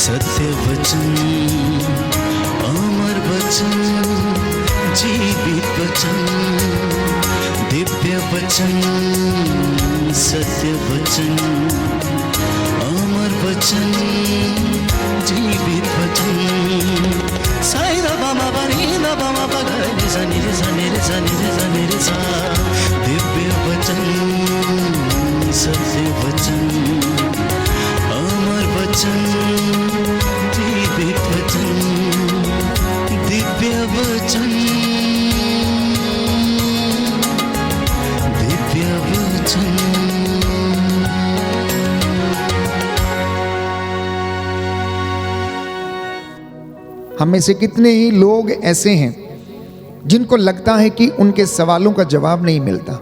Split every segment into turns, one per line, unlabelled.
सत्य वचन, अमर वचन, जीवित वचन, दिव्य वचन, सत्य वचन, अमर वचन, जीवित वचन। साई दा बामा बनी दा बामा बगै रे सनी रे सनी रे सनी रे सनी रे सा। दिव्य वचन, सत्य वचन, अमर वचन, जीवित वचन, दिव्य वचन, दिव्य वचन।
हम में से कितने ही लोग ऐसे हैं जिनको लगता है कि उनके सवालों का जवाब नहीं मिलता,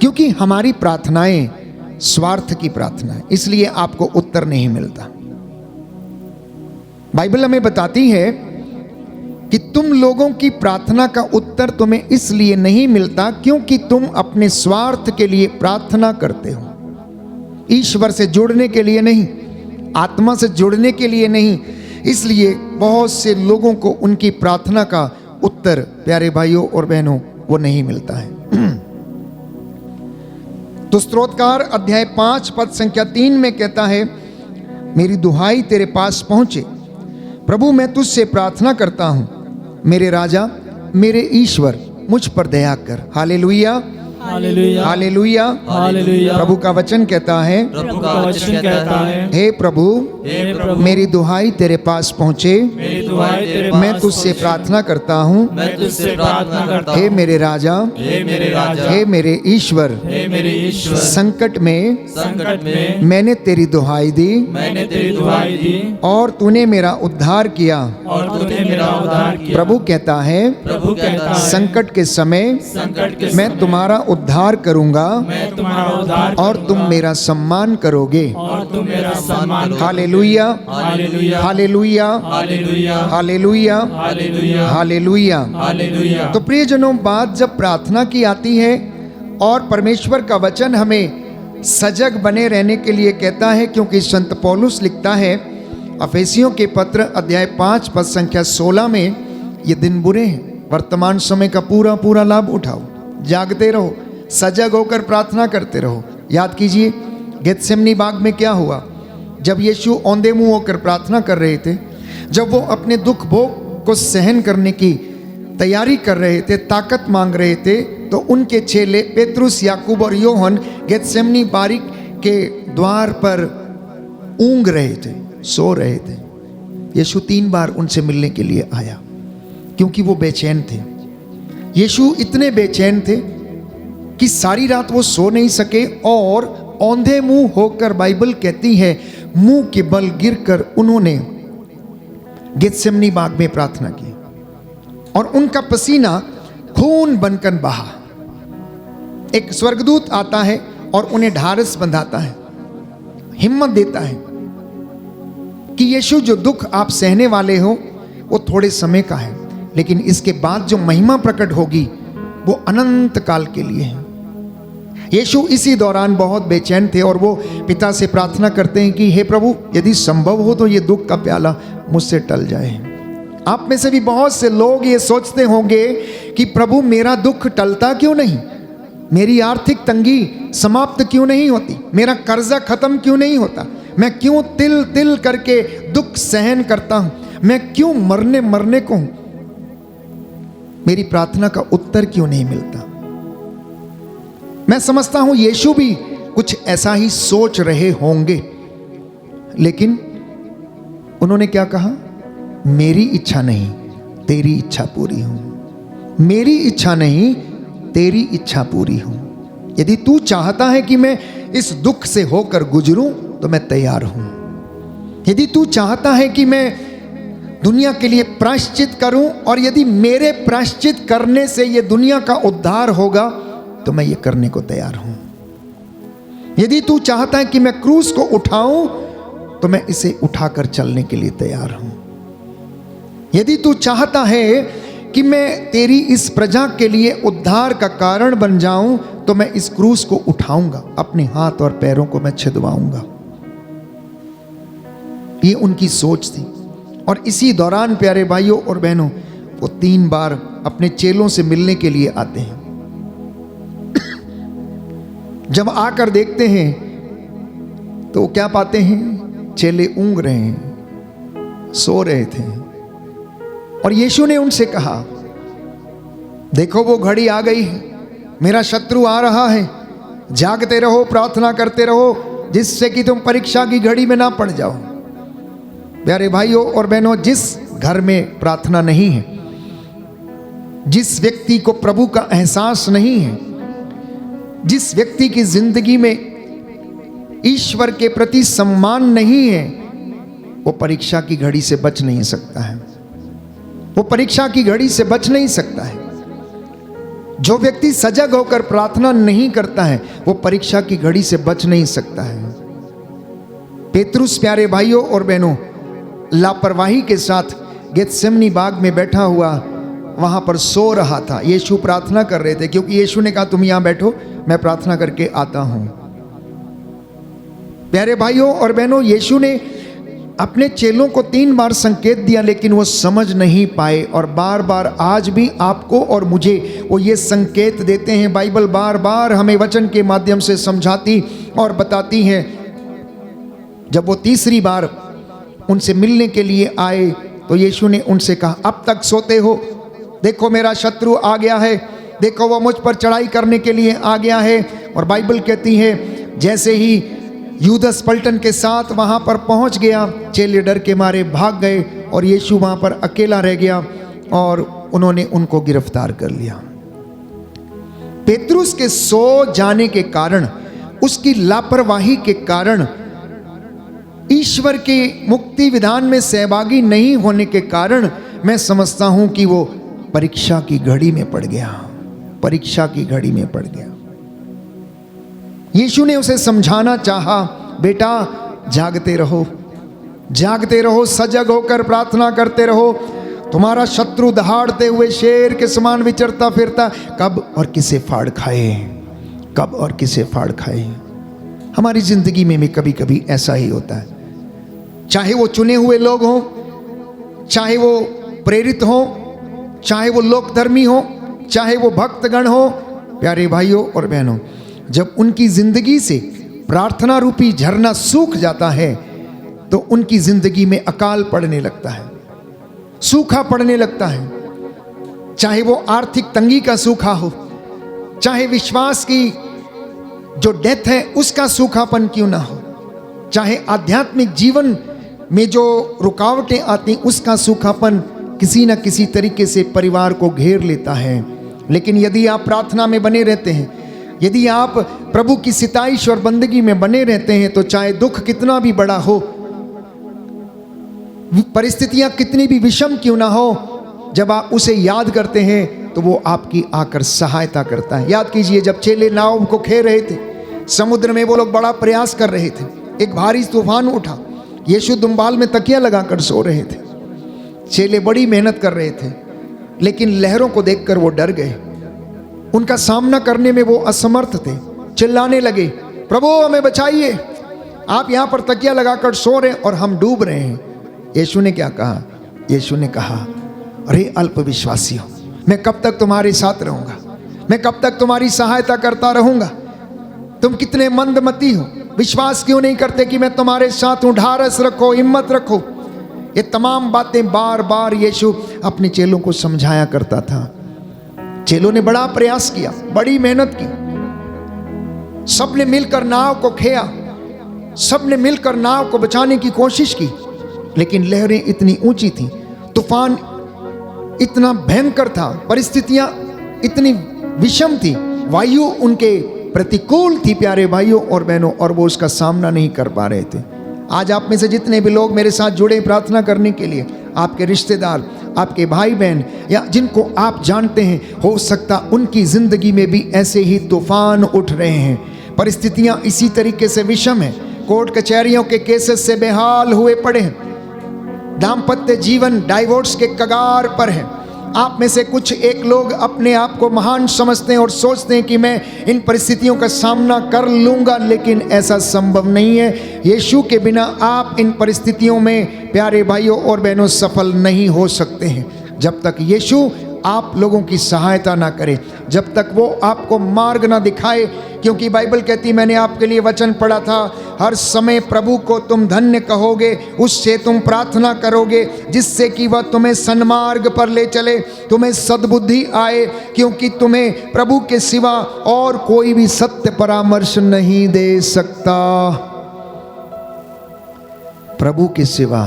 क्योंकि हमारी प्रार्थनाएं स्वार्थ की प्रार्थना है, इसलिए आपको उत्तर नहीं मिलता। बाइबल हमें बताती है कि तुम लोगों की प्रार्थना का उत्तर तुम्हें इसलिए नहीं मिलता क्योंकि तुम अपने स्वार्थ के लिए प्रार्थना करते हो, ईश्वर से जुड़ने के लिए नहीं, आत्मा से जुड़ने के लिए नहीं। इसलिए बहुत से लोगों को उनकी प्रार्थना का उत्तर, प्यारे भाइयों और बहनों, वो नहीं मिलता है। तो स्तोत्रकार अध्याय 5 पद संख्या 3 में कहता है, मेरी दुहाई तेरे पास पहुंचे, प्रभु मैं तुझसे प्रार्थना करता हूं, मेरे राजा, मेरे ईश्वर, मुझ पर दया कर। हालेलुया,
हालेलुया,
हालेलुया,
हालेलुया।
प्रभु का वचन कहता है,
प्रभु का वचन कहता है,
हे प्रभु, मेरी दुहाई तेरे पास पहुंचे,
मेरी दुहाई तेरे पास
मैं तुझसे प्रार्थना करता हूँ,
मैं तुझसे प्रार्थना करता हूँ,
हे मेरे राजा,
हे मेरे राजा,
हे मेरे ईश्वर,
हे मेरे ईश्वर,
संकट में मैंने तेरी दुहाई दी,
मैंने तेरी दुहाई दी
और तूने मेरा उद्धार किया।
और तूने मेरा उद्धार किया।
प्रभु कहता है,
प्रभु कहता है,
संकट के समय मैं
समय
तुम्हारा उद्धार करूंगा
मैं तुम्हारा उद्धार
और तुम मेरा सम्मान करोगे।
और तुम मेरा सम्मान करोगे।
हालेलुया,
हालेलुया,
हालेलुया,
हालेलुया,
हालेलुया,
हालेलुया,
हालेलुया।
हालेलुया।
तो प्रियजनों, बात जब प्रार्थना की आती है और परमेश्वर का वचन हमें सजग बने रहने के लिए कहता है, क्योंकि संत पौलुस लिखता है अफेसियों के पत्र अध्याय 5 पद संख्या 16 में, ये दिन बुरे हैं, वर्तमान समय का पूरा पूरा लाभ उठाओ, जागते रहो, सजग होकर प्रार्थना करते रहो। याद कीजिए गेत्सेमनी बाग में क्या हुआ, जब यीशु औंधे मुंह होकर प्रार्थना कर रहे थे, जब वो अपने दुख भोग को सहन करने की तैयारी कर रहे थे, ताकत मांग रहे थे, तो उनके चेले पेतरुस, याकूब और योहन गेत्सेमनी बारी के द्वार पर ऊँग रहे थे, सो रहे थे। यीशु 3 बार उनसे मिलने के लिए आया, क्योंकि वो बेचैन थे। यीशु इतने बेचैन थे कि सारी रात वो सो नहीं सके और औंधे मुंह होकर, बाइबल कहती है, मुंह के बल गिरकर उन्होंने गेत्सेमनी बाग में प्रार्थना की और उनका पसीना खून बनकर बहा। एक स्वर्गदूत आता है और उन्हें ढारस बंधाता है, हिम्मत देता है कि यीशु, जो दुख आप सहने वाले हो वो थोड़े समय का है, लेकिन इसके बाद जो महिमा प्रकट होगी वो अनंत काल के लिए है। यीशु इसी दौरान बहुत बेचैन थे और वो पिता से प्रार्थना करते हैं कि हे प्रभु, यदि संभव हो तो ये दुख का प्याला मुझसे टल जाए। आप में से भी बहुत से लोग ये सोचते होंगे कि प्रभु, मेरा दुख टलता क्यों नहीं, मेरी आर्थिक तंगी समाप्त क्यों नहीं होती, मेरा कर्जा खत्म क्यों नहीं होता, मैं क्यों तिल तिल करके दुख सहन करता हूं, मैं क्यों मरने को हूं, मेरी प्रार्थना का उत्तर क्यों नहीं मिलता। मैं समझता हूं यीशु भी कुछ ऐसा ही सोच रहे होंगे, लेकिन उन्होंने क्या कहा, मेरी इच्छा नहीं तेरी इच्छा पूरी हो, मेरी इच्छा नहीं तेरी इच्छा पूरी हो। यदि तू चाहता है कि मैं इस दुख से होकर गुजरूं तो मैं तैयार हूं। यदि तू चाहता है कि मैं दुनिया के लिए प्रायश्चित करूं और यदि मेरे प्रायश्चित करने से ये दुनिया का उद्धार होगा तो मैं ये करने को तैयार हूं। यदि तू चाहता है कि मैं क्रूस को उठाऊं तो मैं इसे उठाकर चलने के लिए तैयार हूं। यदि तू चाहता है कि मैं तेरी इस प्रजा के लिए उद्धार का कारण बन जाऊं तो मैं इस क्रूस को उठाऊंगा, अपने हाथ और पैरों को मैं छिदवाऊंगा। ये उनकी सोच थी। और इसी दौरान प्यारे भाइयों और बहनों, वो 3 बार अपने चेलों से मिलने के लिए आते हैं। जब आकर देखते हैं तो वो क्या पाते हैं? चेले ऊँग रहे हैं, सो रहे थे। और यीशु ने उनसे कहा, देखो वो घड़ी आ गई है, मेरा शत्रु आ रहा है, जागते रहो, प्रार्थना करते रहो, जिससे कि तुम परीक्षा की घड़ी में ना पड़ जाओ। प्यारे भाइयों और बहनों, जिस घर में प्रार्थना नहीं है, जिस व्यक्ति को प्रभु का एहसास नहीं है, जिस व्यक्ति की जिंदगी में ईश्वर के प्रति सम्मान नहीं है, वो परीक्षा की घड़ी से बच नहीं सकता है। वो परीक्षा की घड़ी से बच नहीं सकता है। जो व्यक्ति सजग होकर प्रार्थना नहीं करता है, वो परीक्षा की घड़ी से बच नहीं सकता है। पेतरुस प्यारे भाइयों और बहनों, लापरवाही के साथ गेतसेमनी बाग में बैठा हुआ वहां पर सो रहा था। यीशु प्रार्थना कर रहे थे, क्योंकि यीशु ने कहा तुम यहां बैठो, मैं प्रार्थना करके आता हूं। प्यारे भाइयों और बहनों, यीशु ने अपने चेलों को 3 बार संकेत दिया, लेकिन वो समझ नहीं पाए। और बार बार आज भी आपको और मुझे वो ये संकेत देते हैं। बाइबल बार बार हमें वचन के माध्यम से समझाती और बताती है। जब वो 3री बार उनसे मिलने के लिए आए तो यीशु ने उनसे कहा, अब तक सोते हो? देखो मेरा शत्रु आ गया है, देखो वो मुझ पर चढ़ाई करने के लिए आ गया है। और बाइबल कहती है, जैसे ही यूदस पलटन के साथ वहां पर पहुंच गया, चेले डर के मारे भाग गए और यीशु वहां पर अकेला रह गया और उन्होंने उनको गिरफ्तार कर लिया। पेतरुस के सो जाने के कारण, उसकी लापरवाही के कारण, ईश्वर के मुक्ति विधान में सहभागी नहीं होने के कारण मैं समझता हूं कि वो परीक्षा की घड़ी में पड़ गया। परीक्षा की घड़ी में पड़ गया। यीशु ने उसे समझाना चाहा, बेटा जागते रहो, जागते रहो, सजग होकर प्रार्थना करते रहो। तुम्हारा शत्रु दहाड़ते हुए शेर के समान विचरता फिरता कब और किसे फाड़ खाए, कब और किसे फाड़ खाए। हमारी जिंदगी में भी कभी कभी ऐसा ही होता है। चाहे वो चुने हुए लोग हों, चाहे वो प्रेरित हों, चाहे वो लोकधर्मी हो, चाहे वो भक्तगण हो, प्यारे भाइयों और बहनों, जब उनकी जिंदगी से प्रार्थना रूपी झरना सूख जाता है तो उनकी जिंदगी में अकाल पड़ने लगता है, सूखा पड़ने लगता है। चाहे वो आर्थिक तंगी का सूखा हो, चाहे विश्वास की जो डेथ है उसका सूखापन क्यों ना हो, चाहे आध्यात्मिक जीवन में जो रुकावटें आती उसका सूखापन किसी न किसी तरीके से परिवार को घेर लेता है। लेकिन यदि आप प्रार्थना में बने रहते हैं, यदि आप प्रभु की सिताइश और बंदगी में बने रहते हैं, तो चाहे दुख कितना भी बड़ा हो, परिस्थितियां कितनी भी विषम क्यों ना हो, जब आप उसे याद करते हैं तो वो आपकी आकर सहायता करता है। याद कीजिए, जब चेले नाव को खेर रहे थे, समुद्र में वो लोग बड़ा प्रयास कर रहे थे, एक भारी तूफान उठा, यीशु दुम्बाल में तकिया लगाकर सो रहे थे। चेले बड़ी मेहनत कर रहे थे, लेकिन लहरों को देखकर वो डर गए। उनका सामना करने में वो असमर्थ थे। चिल्लाने लगे, प्रभु हमें बचाइए, आप यहाँ पर तकिया लगाकर सो रहे हैं और हम डूब रहे हैं। यीशु ने क्या कहा? यीशु ने कहा, अरे अल्पविश्वासियों, मैं कब तक तुम्हारे साथ रहूंगा, मैं कब तक तुम्हारी सहायता करता रहूंगा। तुम कितने मंदमती हो, विश्वास क्यों नहीं करते कि मैं तुम्हारे साथ हूं। ढारस रखो, हिम्मत रखो। ये तमाम बातें बार बार यीशु अपने चेलों को समझाया करता था। चेलों ने बड़ा प्रयास किया, बड़ी मेहनत की, सबने मिलकर नाव को खेया, सबने मिलकर नाव को बचाने की कोशिश की, लेकिन लहरें इतनी ऊंची थी, तूफान इतना भयंकर था, परिस्थितियां इतनी विषम थी, वायु उनके प्रतिकूल थी प्यारे भाइयों और बहनों, और वो उसका सामना नहीं कर पा रहे थे। आज आप में से जितने भी लोग मेरे साथ जुड़े प्रार्थना करने के लिए, आपके रिश्तेदार, आपके भाई बहन या जिनको आप जानते हैं, हो सकता उनकी जिंदगी में भी ऐसे ही तूफान उठ रहे हैं, परिस्थितियां इसी तरीके से विषम हैं, कोर्ट कचहरियों के केसेस से बेहाल हुए पड़े हैं, दाम्पत्य जीवन डाइवोर्स के कगार पर है, आप में से कुछ एक लोग अपने आप को महान समझते हैं और सोचते हैं कि मैं इन परिस्थितियों का सामना कर लूँगा, लेकिन ऐसा संभव नहीं है। यीशु के बिना आप इन परिस्थितियों में प्यारे भाइयों और बहनों सफल नहीं हो सकते हैं। जब तक यीशु आप लोगों की सहायता ना करे, जब तक वो आपको मार्ग ना दिखाए, क्योंकि बाइबल कहती, मैंने आपके लिए वचन पढ़ा था, हर समय प्रभु को तुम धन्य कहोगे, उससे तुम प्रार्थना करोगे जिससे कि वह तुम्हें सन्मार्ग पर ले चले, तुम्हें सद्बुद्धि आए, क्योंकि तुम्हें प्रभु के सिवा और कोई भी सत्य परामर्श नहीं दे सकता। प्रभु के सिवा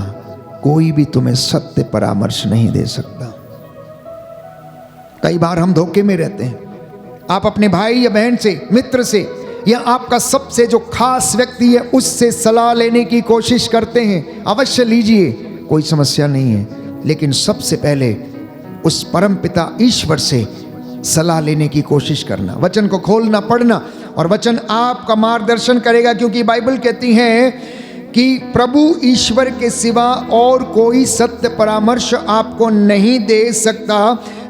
कोई भी तुम्हें सत्य परामर्श नहीं दे सकता। कई बार हम धोखे में रहते हैं। आप अपने भाई या बहन से, मित्र से, या आपका सबसे जो खास व्यक्ति है उससे सलाह लेने की कोशिश करते हैं। अवश्य लीजिए, कोई समस्या नहीं है, लेकिन सबसे पहले उस परम पिता ईश्वर से सलाह लेने की कोशिश करना, वचन को खोलना, पढ़ना, और वचन आपका मार्गदर्शन करेगा। क्योंकि बाइबल कहती है कि प्रभु ईश्वर के सिवा और कोई सत्य परामर्श आपको नहीं दे सकता,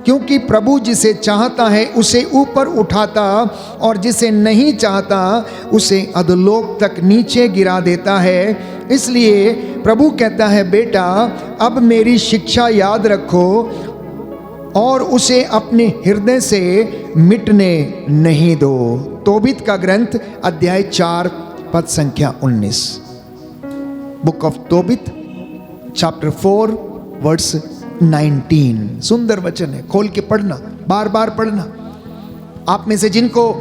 क्योंकि प्रभु जिसे चाहता है उसे ऊपर उठाता और जिसे नहीं चाहता उसे अधोलोक तक नीचे गिरा देता है। इसलिए प्रभु कहता है, बेटा अब मेरी शिक्षा याद रखो और उसे अपने हृदय से मिटने नहीं दो। तोबित का ग्रंथ अध्याय 4 पद संख्या 19। Book of Tobit chapter 4 verse 19। सुंदर वचन है, खोल के पढ़ना, बार बार पढ़ना। आप में से जिनको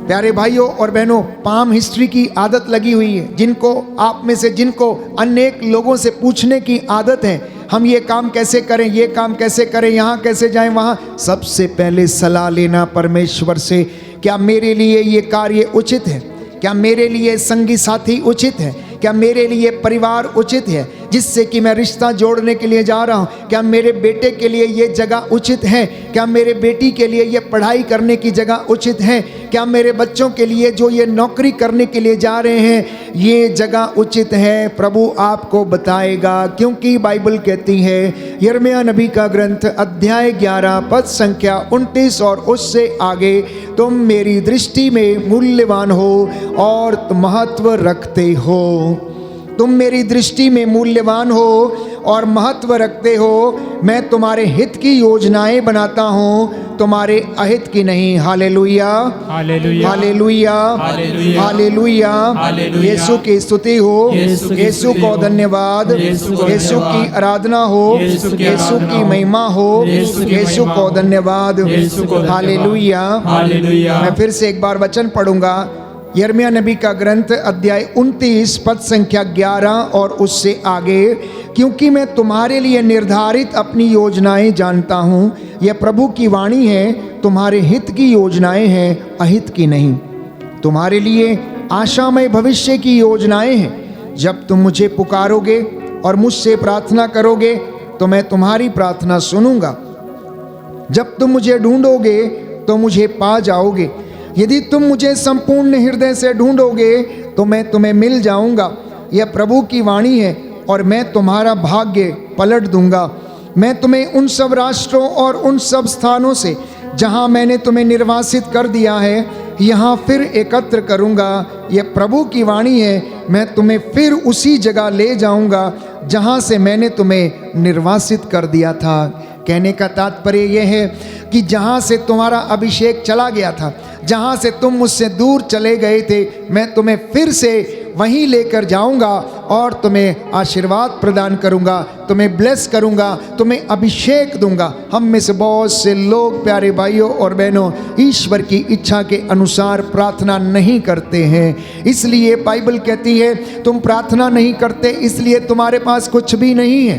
प्यारे भाइयों और बहनों पाम हिस्ट्री की आदत लगी हुई है, जिनको आप में से जिनको अनेक लोगों से पूछने की आदत है, हम ये काम कैसे करें, ये काम कैसे करें, यहाँ कैसे जाएं, वहाँ, सबसे पहले सलाह लेना परमेश्वर से। क्या मेरे लिए ये कार्य उचित है? क्या मेरे लिए संगी साथी उचित है? क्या मेरे लिए परिवार उचित है जिससे कि मैं रिश्ता जोड़ने के लिए जा रहा हूँ? क्या मेरे बेटे के लिए ये जगह उचित है? क्या मेरे बेटी के लिए ये पढ़ाई करने की जगह उचित है? क्या मेरे बच्चों के लिए जो ये नौकरी करने के लिए जा रहे हैं ये जगह उचित है? प्रभु आपको बताएगा, क्योंकि बाइबल कहती है, यिर्मयाह नबी का ग्रंथ अध्याय 11 पद संख्या 29 और उससे आगे, तुम मेरी दृष्टि में मूल्यवान हो और महत्व रखते हो। तुम मेरी दृष्टि में मूल्यवान हो और महत्व रखते हो। मैं तुम्हारे हित की योजनाएं बनाता हूँ, तुम्हारे अहित की नहीं। हालेलुया,
हालेलुया,
हालेलुया,
हालेलुया,
हालेलुया।
हालेलुया।
यीशु की स्तुति हो, यीशु को धन्यवाद, यीशु की आराधना हो, यीशु की महिमा हो, यीशु को धन्यवाद। Hallelujah,
hallelujah.
मैं फिर से एक बार वचन पढ़ूंगा। यिर्मयाह नबी का ग्रंथ अध्याय 29 पद संख्या 11 और उससे आगे, क्योंकि मैं तुम्हारे लिए निर्धारित अपनी योजनाएं जानता हूँ। यह प्रभु की वाणी है, तुम्हारे हित की योजनाएं हैं, अहित की नहीं। तुम्हारे लिए आशामय भविष्य की योजनाएं हैं। जब तुम मुझे पुकारोगे और मुझसे प्रार्थना करोगे तो मैं तुम्हारी प्रार्थना सुनूंगा। जब तुम मुझे ढूंढोगे तो मुझे पा जाओगे। यदि तुम मुझे संपूर्ण हृदय से ढूंढोगे तो मैं तुम्हें मिल जाऊंगा। यह प्रभु की वाणी है और मैं तुम्हारा भाग्य पलट दूंगा। मैं तुम्हें उन सब राष्ट्रों और उन सब स्थानों से जहां मैंने तुम्हें निर्वासित कर दिया है यहाँ फिर एकत्र करूंगा। यह प्रभु की वाणी है, मैं तुम्हें फिर उसी जगह ले जाऊंगा जहां से मैंने तुम्हें निर्वासित कर दिया था। कहने का तात्पर्य यह है कि जहाँ से तुम्हारा अभिषेक चला गया था, जहाँ से तुम मुझसे दूर चले गए थे, मैं तुम्हें फिर से वहीं लेकर जाऊंगा और तुम्हें आशीर्वाद प्रदान करूंगा, तुम्हें ब्लेस करूंगा, तुम्हें अभिषेक दूंगा। हम में से बहुत से लोग प्यारे भाइयों और बहनों ईश्वर की इच्छा के अनुसार प्रार्थना नहीं करते हैं। इसलिए बाइबल कहती है तुम प्रार्थना नहीं करते इसलिए तुम्हारे पास कुछ भी नहीं है,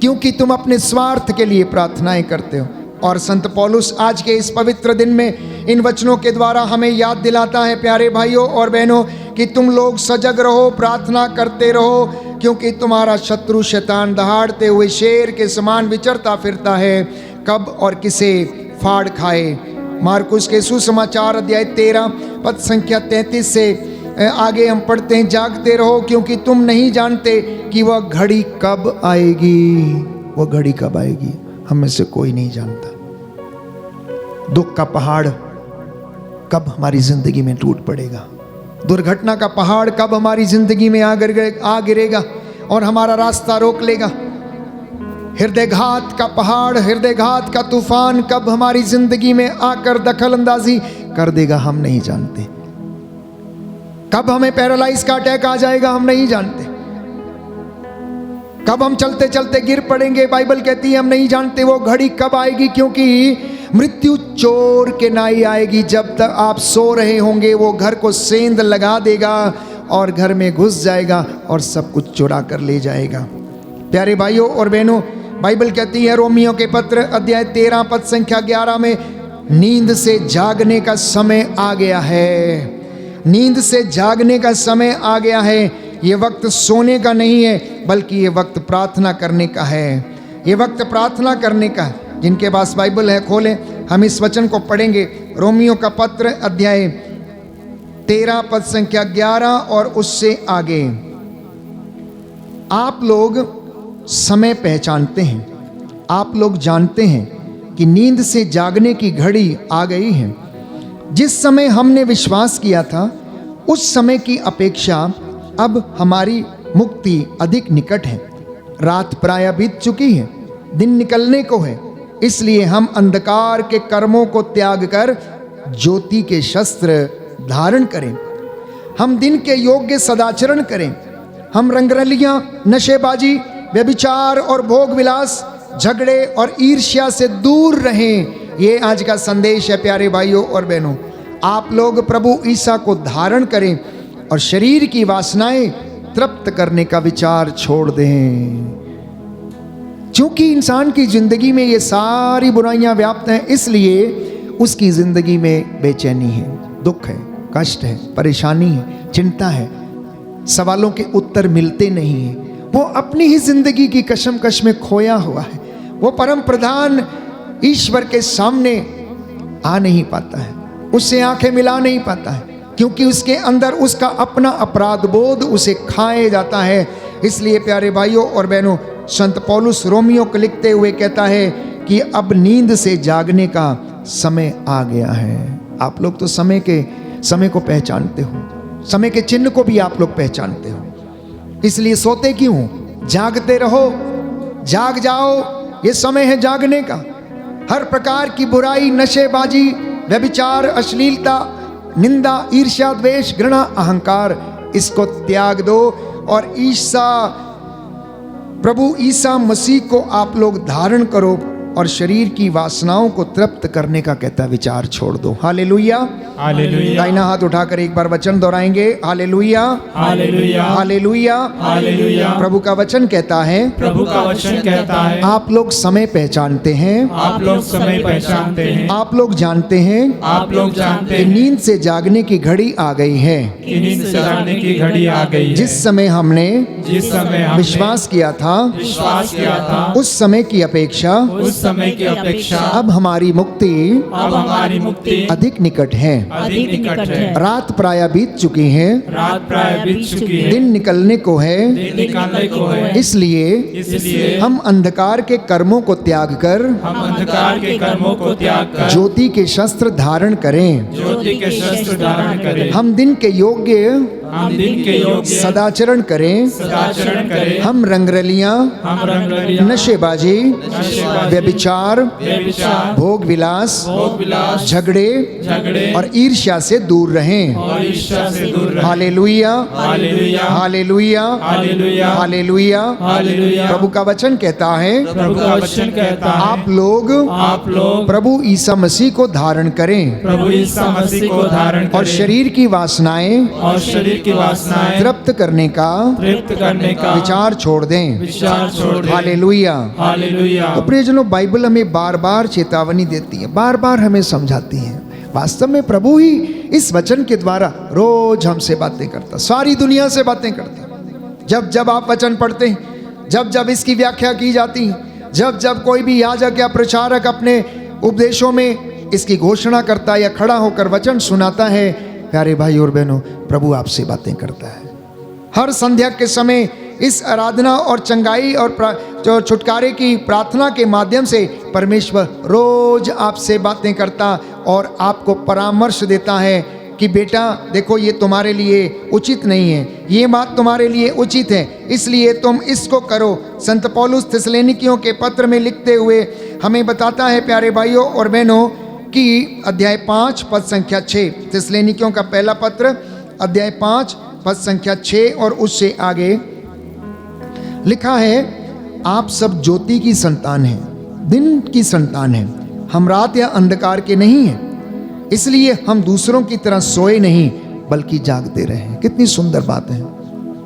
क्योंकि तुम अपने स्वार्थ के लिए प्रार्थनाएं करते हो। और संत पौलुस आज के इस पवित्र दिन में इन वचनों के द्वारा हमें याद दिलाता है प्यारे भाइयों और बहनों कि तुम लोग सजग रहो, प्रार्थना करते रहो, क्योंकि तुम्हारा शत्रु शैतान दहाड़ते हुए शेर के समान विचरता फिरता है, कब और किसे फाड़ खाए। मार्कुस के सुसमाचार अध्याय 13 पद संख्या 33 से आगे हम पढ़ते हैं, जागते रहो क्योंकि तुम नहीं जानते कि वह घड़ी कब आएगी। वह घड़ी कब आएगी। हम में से कोई नहीं जानता। दुख का पहाड़ कब हमारी जिंदगी में टूट पड़ेगा, दुर्घटना का पहाड़ कब हमारी जिंदगी में आ गिरेगा और हमारा रास्ता रोक लेगा, हृदयघात का पहाड़, हृदयघात का तूफान कब हमारी जिंदगी में आकर दखल अंदाजी कर देगा, हम नहीं जानते। कब हमें पैरालाइज का अटैक आ जाएगा, हम नहीं जानते। कब हम चलते चलते गिर पड़ेंगे, बाइबल कहती है हम नहीं जानते वो घड़ी कब आएगी, क्योंकि मृत्यु चोर के नाई आएगी। जब तक आप सो रहे होंगे वो घर को सेंध लगा देगा और घर में घुस जाएगा और सब कुछ चुरा कर ले जाएगा। प्यारे भाइयों और बहनों, बाइबल कहती है रोमियो के पत्र अध्याय 13 पद संख्या 11 में, नींद से जागने का समय आ गया है। नींद से जागने का समय आ गया है। ये वक्त सोने का नहीं है, बल्कि ये वक्त प्रार्थना करने का है। ये वक्त प्रार्थना करने का है। जिनके पास बाइबल है खोलें, हम इस वचन को पढ़ेंगे। रोमियो का पत्र अध्याय 13 पद संख्या 11 और उससे आगे। आप लोग समय पहचानते हैं, आप लोग जानते हैं कि नींद से जागने की घड़ी आ गई है। जिस समय हमने विश्वास किया था उस समय की अपेक्षा अब हमारी मुक्ति अधिक निकट है। रात प्रायः बीत चुकी है, दिन निकलने को है। इसलिए हम अंधकार के कर्मों को त्याग कर ज्योति के शस्त्र धारण करें। हम दिन के योग्य सदाचरण करें। हम रंगरलियां, नशेबाजी, व्यभिचार और भोग विलास, झगड़े और ईर्ष्या से दूर रहें। ये आज का संदेश है प्यारे भाइयों और बहनों। आप लोग प्रभु ईसा को धारण करें और शरीर की वासनाएं तृप्त करने का विचार छोड़ दें। क्योंकि इंसान की जिंदगी में ये सारी बुराइयां व्याप्त हैं, इसलिए उसकी जिंदगी में बेचैनी है, दुख है, कष्ट है, परेशानी है, चिंता है, सवालों के उत्तर मिलते नहीं हैं। वो अपनी ही जिंदगी की कशमकश में खोया हुआ है। वो परम प्रधान ईश्वर के सामने आ नहीं पाता है, उससे आंखें मिला नहीं पाता है, क्योंकि उसके अंदर उसका अपना अपराध बोध उसे खाए जाता है। इसलिए प्यारे भाइयों और बहनों, संत पौलुस रोमियो को लिखते हुए कहता है कि अब नींद से जागने का समय आ गया है। आप लोग तो समय को पहचानते हो, समय के चिन्ह को भी आप लोग पहचानते हो। इसलिए सोते क्यों? जागते रहो, जाग जाओ, ये समय है जागने का। हर प्रकार की बुराई, नशेबाजी, व्यभिचार, अश्लीलता, निंदा, ईर्ष्या, द्वेष, घृणा, अहंकार, इसको त्याग दो और प्रभु ईसा मसीह को आप लोग धारण करो और शरीर की वासनाओं को तृप्त करने का कहता विचार छोड़ दो। Hallelujah, hallelujah. दाहिना हाथ उठाकर एक बार वचन दोहराएंगे, हालेलुया, हालेलुया, हालेलुया, हालेलुया। प्रभु का वचन कहता है, प्रभु का वचन कहता है, आप लोग समय पहचानते हैं, आप लोग समय पहचानते हैं, आप लोग जानते हैं, आप लोग जानते हैं, नींद से जागने की घड़ी आ गई है,
नींद से जागने की घड़ी आ गई है।
जिस समय हमने विश्वास किया था उस समय की अपेक्षा
समय की अपेक्षा
अब हमारी मुक्ति अधिक निकट है। रात प्रायः बीत चुकी है, दिन निकलने को है। इसलिए हम अंधकार के कर्मों को त्याग कर ज्योति के शस्त्र धारण करें। हम दिन के योग्य सदाचरण करें। हम रंगरलियां, नशेबाजी, व्यभिचार, भोग विलास, झगड़े और ईर्ष्या से दूर रहें। हालेलुया, हालेलुया, हालेलुया। प्रभु का वचन कहता है, आप लोग प्रभु ईसा मसीह को धारण करें और शरीर की वासनाएं तृप्त करने का विचार छोड़ दें। Hallelujah, hallelujah. तो प्रियजनों, बाइबल हमें बार बार चेतावनी देती है, बार बार हमें समझाती है। वास्तव में प्रभु ही इस वचन के द्वारा रोज हमसे बातें करता, सारी दुनिया से बातें करता। जब जब आप वचन पढ़ते हैं, जब जब इसकी व्याख्या की जाती है, जब जब कोई भी याजक या प्रचारक अपने उपदेशों में इसकी घोषणा करता है या खड़ा होकर वचन सुनाता है, प्यारे भाई और बहनों, प्रभु आपसे बातें करता है। हर संध्या के समय इस आराधना और चंगाई और जो छुटकारे की प्रार्थना के माध्यम से परमेश्वर रोज आपसे बातें करता और आपको परामर्श देता है कि बेटा देखो ये तुम्हारे लिए उचित नहीं है, ये बात तुम्हारे लिए उचित है, इसलिए तुम इसको करो। संत पौलुस थिस्सलुनीकियों के पत्र में लिखते हुए हमें बताता है प्यारे भाइयों और बहनों कि अध्याय 5 पद संख्या 6, थिस्सलुनीकियों का पहला पत्र अध्याय 5 पद संख्या 6 और उससे आगे लिखा है, आप सब ज्योति की संतान हैं, दिन की संतान हैं, हम रात या अंधकार के नहीं हैं, इसलिए हम दूसरों की तरह सोए नहीं बल्कि जागते रहे। कितनी सुंदर बात है।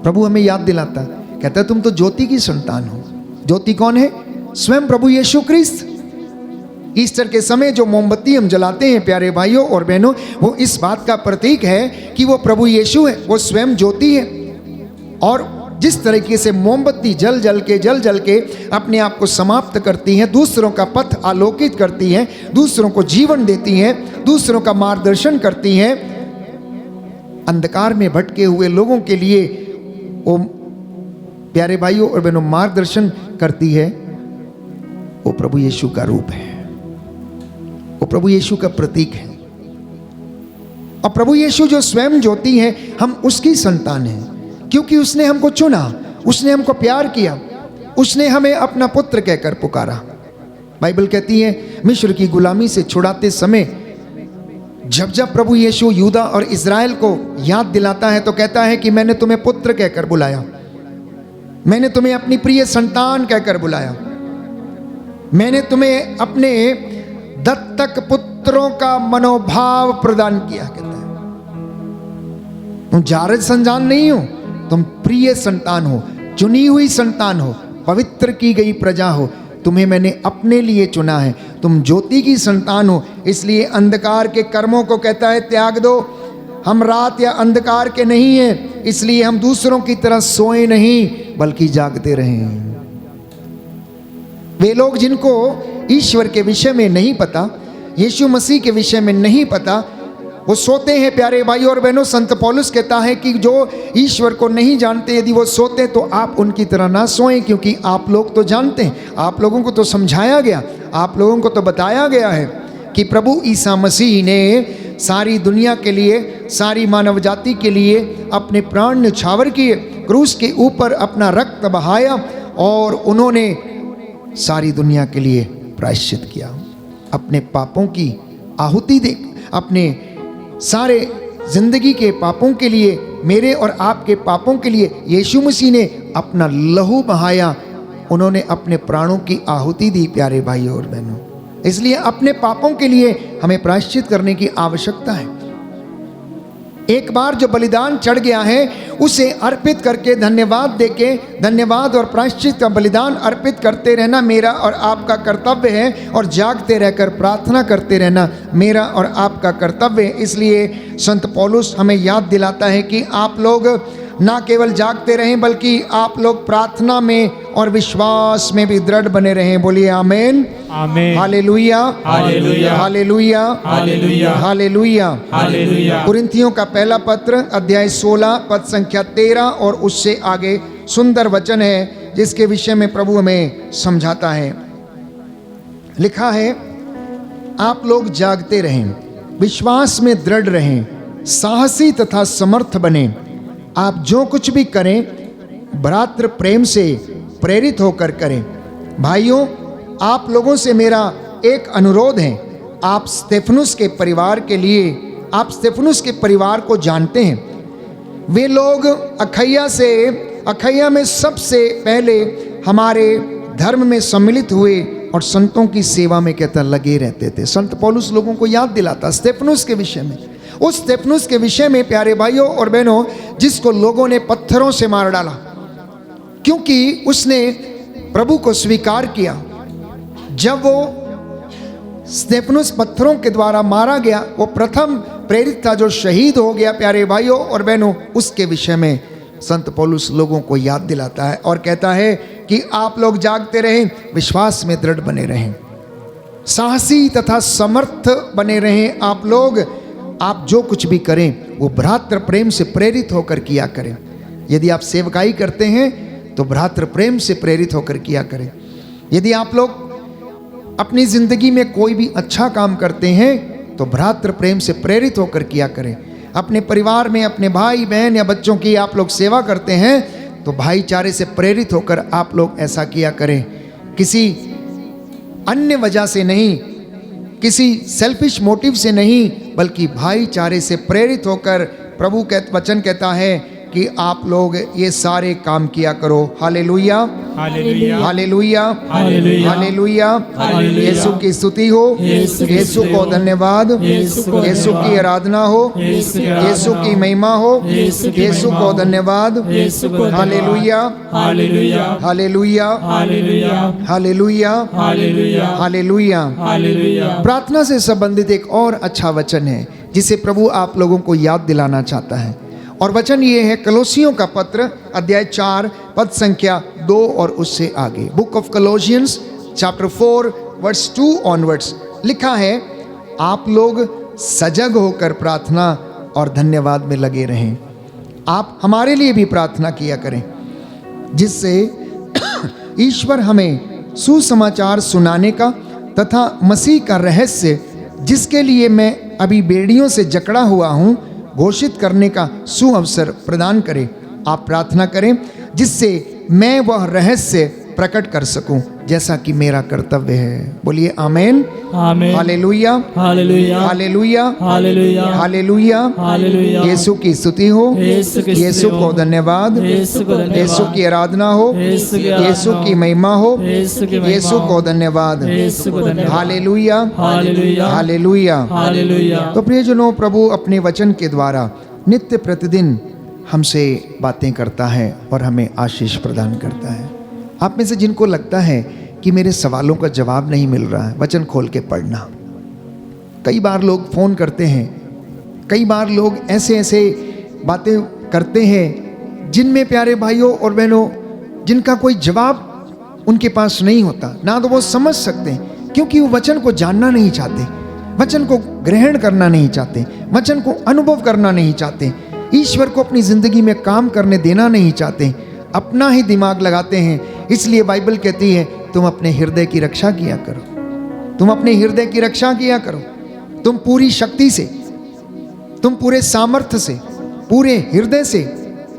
प्रभु हमें याद दिलाता है, कहता है तुम तो ज्योति की संतान हो। ज्योति कौन है? स्वयं प्रभु यीशु ख्रिस्त। ईस्टर के समय जो मोमबत्ती हम जलाते हैं प्यारे भाइयों और बहनों, वो इस बात का प्रतीक है कि वो प्रभु यीशु है, वो स्वयं ज्योति है। और जिस तरीके से मोमबत्ती जल जल के अपने आप को समाप्त करती है, दूसरों का पथ आलोकित करती है, दूसरों को जीवन देती है, दूसरों का मार्गदर्शन करती है, अंधकार में भटके हुए लोगों के लिए वो प्यारे भाइयों और बहनों मार्गदर्शन करती है, वो प्रभु यीशु का रूप है, वो प्रभु यीशु का प्रतीक है। और प्रभु यीशु जो स्वयं ज्योति है, हम उसकी संतान हैं, क्योंकि उसने हमको चुना, उसने हमको प्यार किया, उसने हमें अपना पुत्र कहकर पुकारा। बाइबल कहती है मिस्र की गुलामी से छुड़ाते समय जब जब प्रभु यीशु यूदा और इज़राइल को याद दिलाता है तो कहता है कि मैंने तुम्हें पुत्र कहकर बुलाया, मैंने तुम्हें अपनी प्रिय संतान कहकर बुलाया, मैंने तुम्हें अपने दत्तक पुत्रों का मनोभाव प्रदान किया। कहता है तुम जारज संतान नहीं हो, तुम प्रिय संतान हो, चुनी हुई संतान हो, पवित्र की गई प्रजा हो, तुम्हें मैंने अपने लिए चुना है, तुम ज्योति की संतान हो। इसलिए अंधकार के कर्मों को कहता है त्याग दो। हम रात या अंधकार के नहीं हैं, इसलिए हम दूसरों की तरह सोए नहीं बल्कि जागते रहें। वे लोग जिनको ईश्वर के विषय में नहीं पता, यीशु मसीह के विषय में नहीं पता, वो सोते हैं प्यारे भाई और बहनों। संत पौलुस कहता है कि जो ईश्वर को नहीं जानते यदि वो सोते तो आप उनकी तरह ना सोएं, क्योंकि आप लोग तो जानते हैं, आप लोगों को तो समझाया गया, आप लोगों को तो बताया गया है कि प्रभु ईसा मसीह ने सारी दुनिया के लिए, सारी मानव जाति के लिए अपने प्राण न्यौछावर किए, क्रूस के ऊपर अपना रक्त बहाया और उन्होंने सारी दुनिया के लिए प्रायश्चित किया, अपने पापों की आहुति दे, अपने सारे जिंदगी के पापों के लिए, मेरे और आपके पापों के लिए यीशु मसीह ने अपना लहू बहाया, उन्होंने अपने प्राणों की आहुति दी प्यारे भाइयों और बहनों। इसलिए अपने पापों के लिए हमें प्रायश्चित करने की आवश्यकता है। एक बार जो बलिदान चढ़ गया है उसे अर्पित करके धन्यवाद देके, धन्यवाद और प्रायश्चित का बलिदान अर्पित करते रहना मेरा और आपका कर्तव्य है, और जागते रहकर प्रार्थना करते रहना मेरा और आपका कर्तव्य है। इसलिए संत पौलुस हमें याद दिलाता है कि आप लोग ना केवल जागते रहें बल्कि आप लोग प्रार्थना में और विश्वास में भी दृढ़ बने रहें। बोलिए आमीन,
आमीन,
हालेलुया,
हालेलुया,
हालेलुया,
हालेलुया,
हालेलुया,
हालेलुया।
कुरिन्थियों का पहला पत्र अध्याय 16 पद संख्या 13 और उससे आगे सुंदर वचन है जिसके विषय में प्रभु हमें समझाता है। लिखा है, आप लोग जागते रहें, विश्वास में दृढ़ रहें, साहसी तथा समर्थ बने, आप जो कुछ भी करें भ्रातृ प्रेम से प्रेरित होकर करें। भाइयों, आप लोगों से मेरा एक अनुरोध है, आप स्तेफनुस के परिवार के लिए, आप स्तेफनुस के परिवार को जानते हैं। वे लोग अखैया में सबसे पहले हमारे धर्म में सम्मिलित हुए और संतों की सेवा में कहता लगे रहते थे। संत पौलुस लोगों को याद दिलाता स्तेफनुस के विषय में, उस स्तेफनुस के विषय में प्यारे भाइयों और बहनों, जिसको लोगों ने पत्थरों से मार डाला क्योंकि उसने प्रभु को स्वीकार किया। जब वो स्तेफनुस पत्थरों के द्वारा मारा गया, वो प्रथम प्रेरित था जो शहीद हो गया प्यारे भाइयों और बहनों। उसके विषय में संत पौलुस लोगों को याद दिलाता है और कहता है कि आप लोग जागते रहें, विश्वास में दृढ़ बने रहें, साहसी तथा समर्थ बने रहें। आप लोग, आप जो कुछ भी करें वो भ्रातृ प्रेम से प्रेरित होकर किया करें। यदि आप सेवकाई करते हैं तो भ्रातृ प्रेम से प्रेरित होकर किया करें। यदि आप लोग अपनी जिंदगी में कोई भी अच्छा काम करते हैं तो भ्रातृ प्रेम से प्रेरित होकर किया करें। अपने परिवार में अपने भाई बहन या बच्चों की आप लोग सेवा करते हैं तो भाईचारे से प्रेरित होकर आप लोग ऐसा किया करें। किसी अन्य वजह से नहीं, किसी सेल्फिश मोटिव से नहीं, बल्कि भाईचारे से प्रेरित होकर प्रभु का वचन कहता है कि आप लोग ये सारे काम किया करो। हालेलुया,
हालेलुया,
हालेलुया,
हालेलुया,
हालेलुया।
हालेलुया।
यीशु की स्तुति हो, यीशु को धन्यवाद, यीशु की आराधना हो, यीशु की महिमा हो, यीशु को धन्यवाद। हालेलुया,
हालेलुया,
हालेलुया,
हालेलुया,
हालेलुया,
हालेलुया,
हालेलुया।
हालेलुया।
प्रार्थना से संबंधित एक और अच्छा वचन है जिसे प्रभु आप लोगों को याद दिलाना चाहता है, और वचन ये है कलोसियों का पत्र अध्याय 4 पद संख्या 2 और उससे आगे। Book of Colossians chapter 4 verse 2 onwards लिखा है, आप लोग सजग होकर प्रार्थना और धन्यवाद में लगे रहें। आप हमारे लिए भी प्रार्थना किया करें जिससे ईश्वर हमें सुसमाचार सुनाने का तथा मसीह का रहस्य जिसके लिए मैं अभी बेड़ियों से जकड़ा हुआ हूँ घोषित करने का सुअवसर प्रदान करे। आप प्रार्थना करें जिससे मैं वह रहस्य प्रकट कर सकूं जैसा कि मेरा कर्तव्य है। बोलिए आमेन,
आमेन,
हालेलुया,
हालेलुया,
हालेलुया,
हालेलुया,
हालेलुया,
हालेलुया।
यीशु की स्तुति हो,
यीशु की स्तुति
यीशु
हो,
को धन्यवाद,
यीशु को धन्यवाद,
यीशु की आराधना हो,
यीशु की आराधना
यीशु की
हो,
महिमा हो,
यीशु की महिमा
यीशु
हो,
को धन्यवाद,
यीशु को धन्यवाद।
हालेलुया,
हालेलुया,
हालेलुया,
हालेलुया।
तो प्रियजनों, प्रभु अपने वचन के द्वारा नित्य प्रतिदिन हमसे बातें करता है और हमें आशीष प्रदान करता है। आप में से जिनको लगता है कि मेरे सवालों का जवाब नहीं मिल रहा है, वचन खोल के पढ़ना। कई बार लोग फ़ोन करते हैं, कई बार लोग ऐसे ऐसे बातें करते हैं जिनमें प्यारे भाइयों और बहनों जिनका कोई जवाब उनके पास नहीं होता, ना तो वो समझ सकते हैं क्योंकि वो वचन को जानना नहीं चाहते, वचन को ग्रहण करना नहीं चाहते, वचन को अनुभव करना नहीं चाहते, ईश्वर को अपनी ज़िंदगी में काम करने देना नहीं चाहते, अपना ही दिमाग लगाते हैं। इसलिए बाइबल कहती है तुम अपने हृदय की रक्षा किया करो, तुम अपने हृदय की रक्षा किया करो, तुम पूरी शक्ति से, तुम पूरे सामर्थ्य से, पूरे हृदय से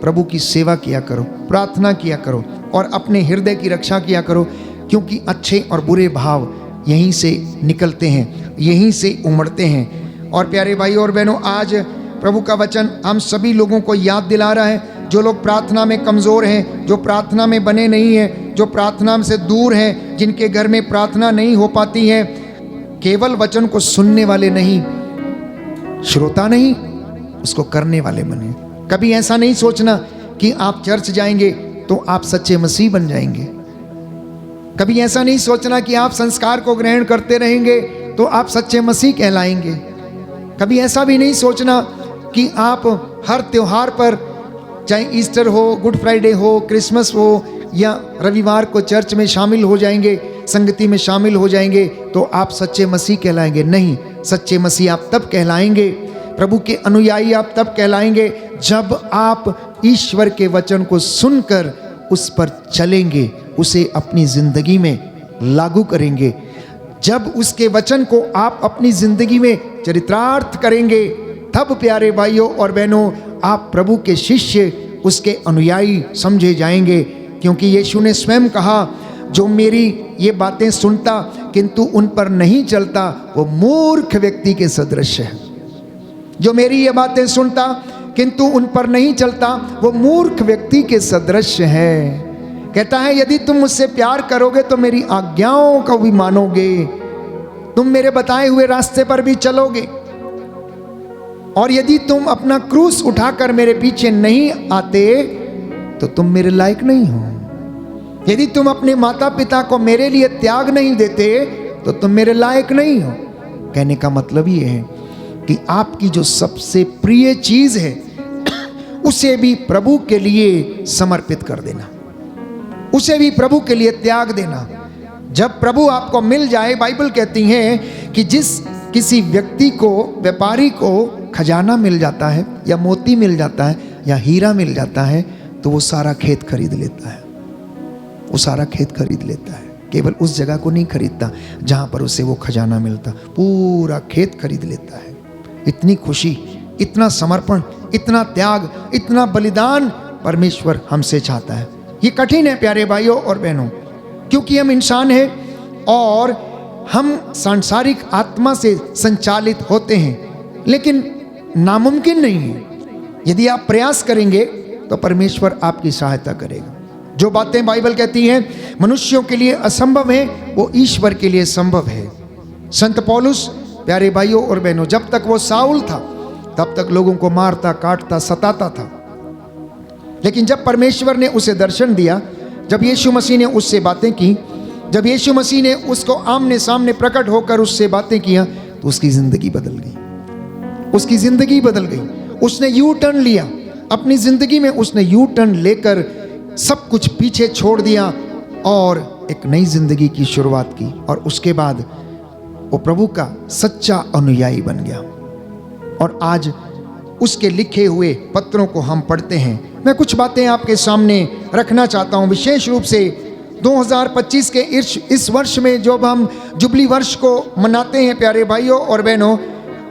प्रभु की सेवा किया करो, प्रार्थना किया करो और अपने हृदय की रक्षा किया करो, क्योंकि अच्छे और बुरे भाव यहीं से निकलते हैं, यहीं से उमड़ते हैं। और प्यारे भाई और बहनों, आज प्रभु का वचन हम सभी लोगों को याद दिला रहा है, जो लोग प्रार्थना में कमज़ोर हैं, जो प्रार्थना में बने नहीं हैं, जो प्रार्थना से दूर हैं, जिनके घर में प्रार्थना नहीं हो पाती है, केवल वचन को सुनने वाले नहीं, श्रोता नहीं, उसको करने वाले बने। कभी ऐसा नहीं सोचना कि आप चर्च जाएंगे तो आप सच्चे मसीह बन जाएंगे। कभी ऐसा नहीं सोचना कि आप संस्कार को ग्रहण करते रहेंगे तो आप सच्चे मसीह कहलाएंगे। कभी ऐसा भी नहीं सोचना कि आप हर त्योहार पर, चाहे ईस्टर हो, गुड फ्राइडे हो, क्रिसमस हो या रविवार को चर्च में शामिल हो जाएंगे, संगति में शामिल हो जाएंगे तो आप सच्चे मसीह कहलाएंगे। नहीं, सच्चे मसीह आप तब कहलाएंगे, प्रभु के अनुयायी आप तब कहलाएंगे जब आप ईश्वर के वचन को सुनकर उस पर चलेंगे, उसे अपनी जिंदगी में लागू करेंगे। जब उसके वचन को आप अपनी जिंदगी में चरितार्थ करेंगे, तब प्यारे भाइयों और बहनों आप प्रभु के शिष्य, उसके अनुयायी समझे जाएंगे। क्योंकि यीशु ने स्वयं कहा, जो मेरी ये बातें सुनता किंतु उन पर नहीं चलता वो मूर्ख व्यक्ति के सदृश है। जो मेरी ये बातें सुनता किंतु उन पर नहीं चलता वो मूर्ख व्यक्ति के सदृश है। कहता है यदि तुम मुझसे प्यार करोगे तो मेरी आज्ञाओं को भी मानोगे, तुम मेरे बताए हुए रास्ते पर भी चलोगे, और यदि तुम अपना क्रूस उठाकर मेरे पीछे नहीं आते तो तुम मेरे लायक नहीं हो। यदि तुम अपने माता पिता को मेरे लिए त्याग नहीं देते तो तुम मेरे लायक नहीं हो। कहने का मतलब ये है कि आपकी जो सबसे प्रिय चीज है उसे भी प्रभु के लिए समर्पित कर देना, उसे भी प्रभु के लिए त्याग देना। जब प्रभु आपको मिल जाए, बाइबल कहती है कि जिस किसी व्यक्ति को, व्यापारी को खजाना मिल जाता है या मोती मिल जाता है या हीरा मिल जाता है तो वो सारा खेत खरीद लेता है। वो सारा खेत खरीद लेता है। केवल उस जगह को नहीं खरीदता जहाँ पर उसे वो खजाना मिलता, पूरा खेत खरीद लेता है। इतनी खुशी, इतना समर्पण, इतना त्याग, इतना बलिदान परमेश्वर हमसे चाहता है। ये कठिन है प्यारे भाइयों और बहनों, क्योंकि हम इंसान हैं और हम सांसारिक आत्मा से संचालित होते हैं, लेकिन नामुमकिन नहीं है। यदि आप प्रयास करेंगे तो परमेश्वर आपकी सहायता करेगा। जो बातें बाइबल कहती हैं मनुष्यों के लिए असंभव है, वो ईश्वर के लिए संभव है। संत पौलुस प्यारे भाइयों और बहनों, जब तक वो साउल था तब तक लोगों को मारता, काटता, सताता था। लेकिन जब परमेश्वर ने उसे दर्शन दिया, जब यीशु मसीह ने उससे बातें की, जब यीशु मसीह ने उसको आमने सामने प्रकट होकर उससे बातें किया, तो उसकी जिंदगी बदल गई। उसकी जिंदगी बदल गई। उसने यू टर्न लिया अपनी जिंदगी में। उसने यू टर्न लेकर सब कुछ पीछे छोड़ दिया और एक नई जिंदगी की शुरुआत की। और उसके बाद वो प्रभु का सच्चा अनुयायी बन गया। और आज उसके लिखे हुए पत्रों को हम पढ़ते हैं। मैं कुछ बातें आपके सामने रखना चाहता हूं, विशेष रूप से 2025 के इस वर्ष में जब हम जुबली वर्ष को मनाते हैं प्यारे भाइयों और बहनों,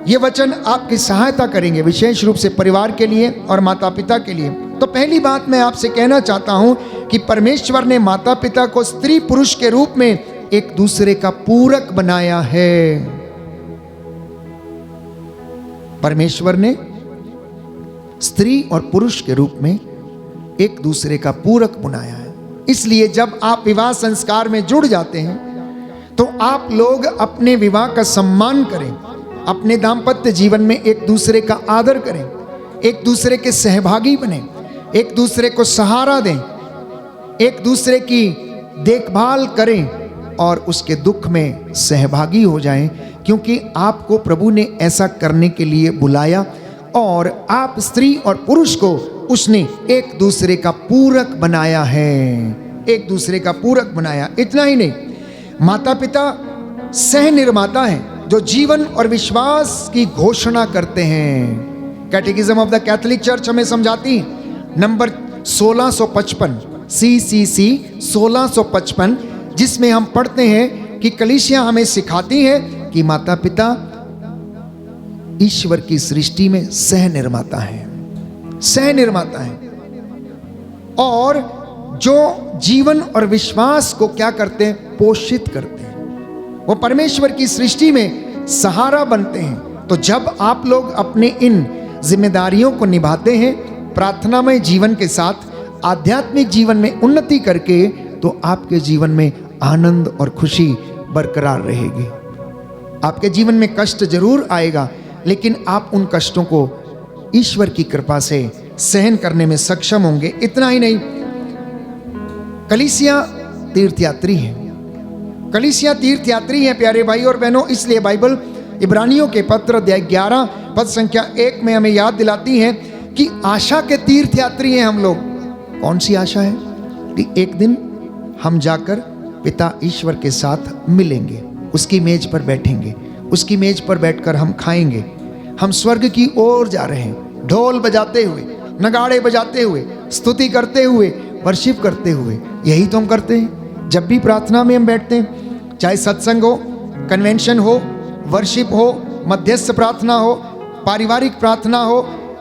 ये वचन आपकी सहायता करेंगे, विशेष रूप से परिवार के लिए और माता पिता के लिए। तो पहली बात मैं आपसे कहना चाहता हूं कि परमेश्वर ने माता पिता को स्त्री पुरुष के रूप में एक दूसरे का पूरक बनाया है। परमेश्वर ने स्त्री और पुरुष के रूप में एक दूसरे का पूरक बनाया है। इसलिए जब आप विवाह संस्कार में जुड़ जाते हैं तो आप लोग अपने विवाह का सम्मान करें, अपने दाम्पत्य जीवन में एक दूसरे का आदर करें, एक दूसरे के सहभागी बने, एक दूसरे को सहारा दें, एक दूसरे की देखभाल करें और उसके दुख में सहभागी हो जाएं, क्योंकि आपको प्रभु ने ऐसा करने के लिए बुलाया और आप स्त्री और पुरुष को उसने एक दूसरे का पूरक बनाया है। एक दूसरे का पूरक बनाया। इतना ही नहीं, माता पिता सह निर्माता हैं जो जीवन और विश्वास की घोषणा करते हैं। कैटेकिज्म ऑफ द कैथोलिक चर्च हमें समझाती नंबर 1655 CCC 1655, जिसमें हम पढ़ते हैं कि कलीसिया हमें सिखाती है कि माता पिता ईश्वर की सृष्टि में सह निर्माता है, सह निर्माता है, और जो जीवन और विश्वास को क्या करते हैं, पोषित करते हैं। वो परमेश्वर की सृष्टि में सहारा बनते हैं। तो जब आप लोग अपने इन जिम्मेदारियों को निभाते हैं प्रार्थनामय जीवन के साथ, आध्यात्मिक जीवन में उन्नति करके, तो आपके जीवन में आनंद और खुशी बरकरार रहेगी। आपके जीवन में कष्ट जरूर आएगा, लेकिन आप उन कष्टों को ईश्वर की कृपा से सहन करने में सक्षम होंगे। इतना ही नहीं, कलीसिया तीर्थयात्री है। कलीसिया तीर्थयात्री है प्यारे भाई और बहनों। इसलिए बाइबल इब्रानियों के पत्र अध्याय 11 पद संख्या 1 में हमें याद दिलाती है कि आशा के तीर्थयात्री हैं हम लोग। कौन सी आशा है? कि एक दिन हम जाकर पिता ईश्वर के साथ मिलेंगे, उसकी मेज पर बैठेंगे, उसकी मेज पर बैठकर हम खाएंगे। हम स्वर्ग की ओर जा रहे हैं, ढोल बजाते हुए, नगाड़े बजाते हुए, स्तुति करते हुए, वर्शिप करते हुए। यही तो हम करते हैं जब भी प्रार्थना में हम बैठते हैं, चाहे सत्संग हो, कन्वेंशन हो, वर्शिप हो, मध्यस्थ प्रार्थना हो, पारिवारिक प्रार्थना हो,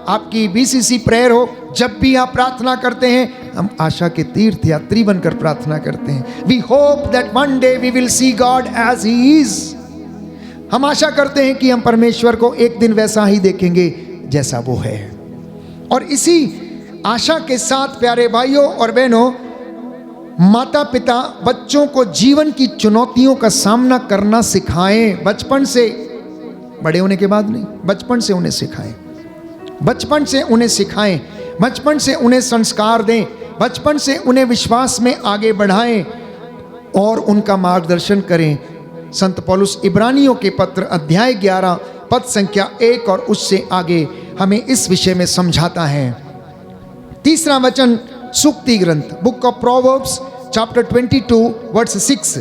आपकी BCC प्रेयर हो। जब भी आप प्रार्थना करते हैं, हम आशा के तीर्थयात्री बनकर प्रार्थना करते हैं। We hope that one day we will see God as he is. हम आशा करते हैं कि हम परमेश्वर को एक दिन वैसा ही देखेंगे जैसा वो है। और इसी आशा के साथ प्यारे भाइयों और बहनों, माता पिता बच्चों को जीवन की चुनौतियों का सामना करना सिखाएं। बचपन से, बड़े होने के बाद नहीं, बचपन से उन्हें सिखाएं, बचपन से उन्हें सिखाएं, बचपन से उन्हें संस्कार दें, बचपन से उन्हें विश्वास में आगे बढ़ाएं और उनका मार्गदर्शन करें। संत पौलुस इब्रानियों के पत्र अध्याय 11 पद संख्या 1 और उससे आगे हमें इस विषय में समझाता है। तीसरा वचन सूक्ति ग्रंथ book of Proverbs chapter 22 verse 6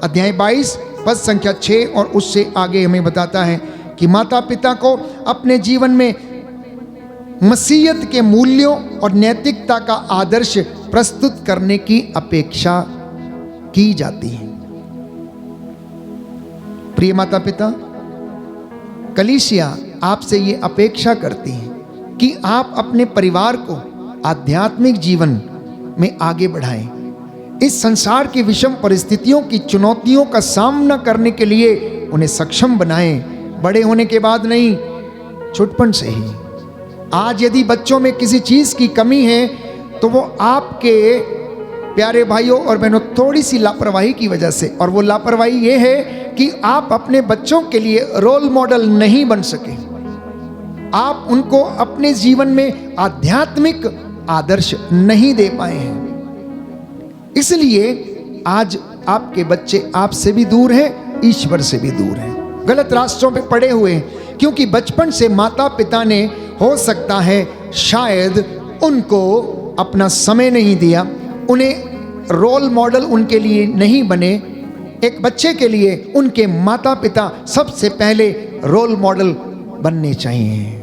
अध्याय 22 पद संख्या 6 और उससे आगे हमें बताता है कि माता पिता को अपने जीवन में मसीहत के मूल्यों और नैतिकता का आदर्श प्रस्तुत करने की अपेक्षा की जाती है। प्रिय माता पिता, कलीसिया आपसे ये अपेक्षा करती है कि आप अपने परिवार को आध्यात्मिक जीवन में आगे बढ़ाएं। इस संसार की विषम परिस्थितियों की चुनौतियों का सामना करने के लिए उन्हें सक्षम बनाएं, बड़े होने के बाद नहीं, छुटपन से ही। आज यदि बच्चों में किसी चीज की कमी है तो वो आपके प्यारे भाइयों और बहनों थोड़ी सी लापरवाही की वजह से, और वो लापरवाही ये है कि आप अपने बच्चों के लिए रोल मॉडल नहीं बन सके। आप उनको अपने जीवन में आध्यात्मिक आदर्श नहीं दे पाए हैं। इसलिए आज आपके बच्चे आपसे भी दूर हैं, ईश्वर से भी दूर हैं, गलत रास्तों पे पड़े हुए हैं, क्योंकि बचपन से माता पिता ने हो सकता है शायद उनको अपना समय नहीं दिया, उन्हें रोल मॉडल उनके लिए नहीं बने। एक बच्चे के लिए उनके माता पिता सबसे पहले रोल मॉडल बनने चाहिए।